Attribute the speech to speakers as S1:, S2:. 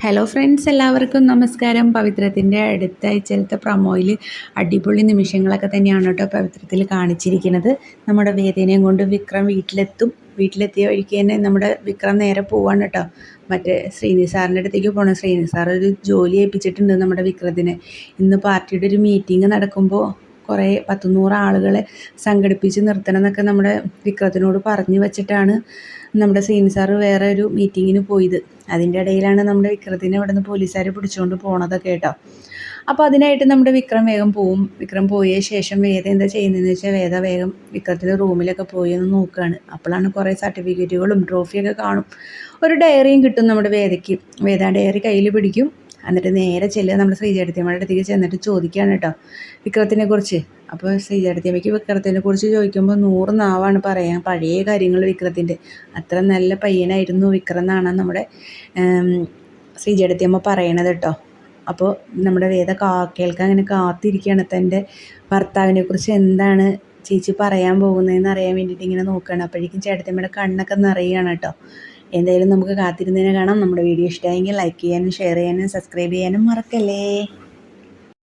S1: Hello friends, എല്ലാവർക്കും നമസ്കാരം. പവിത്രത്തിൻ്റെ അടുത്ത ആഴ്ചയിലത്തെ പ്രൊമോയിൽ അടിപൊളി നിമിഷങ്ങളൊക്കെ തന്നെയാണ് കേട്ടോ പവിത്രത്തിൽ കാണിച്ചിരിക്കുന്നത്. നമ്മുടെ വേദനയും കൊണ്ട് വിക്രം വീട്ടിലെത്തിയ വഴിക്ക് തന്നെ നമ്മുടെ വിക്രം നേരെ പോവാണ് കേട്ടോ മറ്റേ ശ്രീനി സാറിൻ്റെ അടുത്തേക്ക് പോകണം. ശ്രീനി സാർ ഒരു ജോലി ഏൽപ്പിച്ചിട്ടുണ്ട് നമ്മുടെ വിക്രത്തിന്. ഇന്ന് പാർട്ടിയുടെ ഒരു മീറ്റിംഗ് നടക്കുമ്പോൾ കുറേ 100 ആളുകളെ സംഘടിപ്പിച്ച് നിർത്തണം എന്നൊക്കെ നമ്മുടെ വിക്രത്തിനോട് പറഞ്ഞു വച്ചിട്ടാണ് നമ്മുടെ ശ്രീനി സാറ് വേറെ ഒരു മീറ്റിങ്ങിന് പോയത്. അതിൻ്റെ ഇടയിലാണ് നമ്മുടെ വിക്രത്തിനെ ഇവിടെ നിന്ന് പോലീസുകാർ പിടിച്ചുകൊണ്ട് പോണതൊക്കെ കേട്ടോ. അപ്പോൾ അതിനായിട്ട് നമ്മുടെ വിക്രം വേഗം പോവും. വിക്രം പോയ ശേഷം വേദ എന്താ ചെയ്യുന്നതെന്ന് വെച്ചാൽ വേദ വേഗം വിക്രത്തിൻ്റെ റൂമിലൊക്കെ പോയി ഒന്ന് നോക്കുകയാണ്. അപ്പോഴാണ് കുറേ സർട്ടിഫിക്കറ്റുകളും ട്രോഫിയൊക്കെ കാണും. ഒരു ഡയറിയും കിട്ടും നമ്മുടെ വേദയ്ക്ക്. വേദ ഡയറി കയ്യിൽ പിടിക്കും. എന്നിട്ട് നേരെ ചെല്ലുക നമ്മുടെ ശ്രീചേട്ടത്തിയമ്മയുടെ അടുത്തേക്ക് ചെന്നിട്ട് ചോദിക്കുകയാണ് കേട്ടോ വിക്രത്തിനെ കുറിച്ച്. അപ്പോൾ ശ്രീചേട്ടത്തിയമ്മയ്ക്ക് വിക്രത്തിനെ കുറിച്ച് ചോദിക്കുമ്പോൾ 100 നാവാണ് പറയാൻ പഴയ കാര്യങ്ങൾ വിക്രത്തിൻ്റെ. അത്ര നല്ല പയ്യനായിരുന്നു വിക്രം എന്നാണ് നമ്മുടെ ശ്രീചേട്ടത്തിയമ്മ പറയണത് കേട്ടോ. അപ്പോൾ നമ്മുടെ വേദ കേൾക്കാൻ അങ്ങനെ കാത്തിരിക്കുകയാണ്. തൻ്റെ ഭർത്താവിനെ കുറിച്ച് എന്താണ് ചേച്ചി പറയാൻ പോകുന്നതെന്ന് അറിയാൻ വേണ്ടിയിട്ട് ഇങ്ങനെ നോക്കുകയാണ്. അപ്പോഴേക്കും ചേട്ടത്തിയമ്മയുടെ കണ്ണൊക്കെ നിറയുകയാണ് കേട്ടോ. എന്തായാലും നമുക്ക് കാത്തിരുന്നതിനെ കാണാം. നമ്മുടെ വീഡിയോ ഇഷ്ടമായെങ്കിൽ ലൈക്ക് ചെയ്യാനും ഷെയർ ചെയ്യാനും സബ്സ്ക്രൈബ് ചെയ്യാനും മറക്കല്ലേ.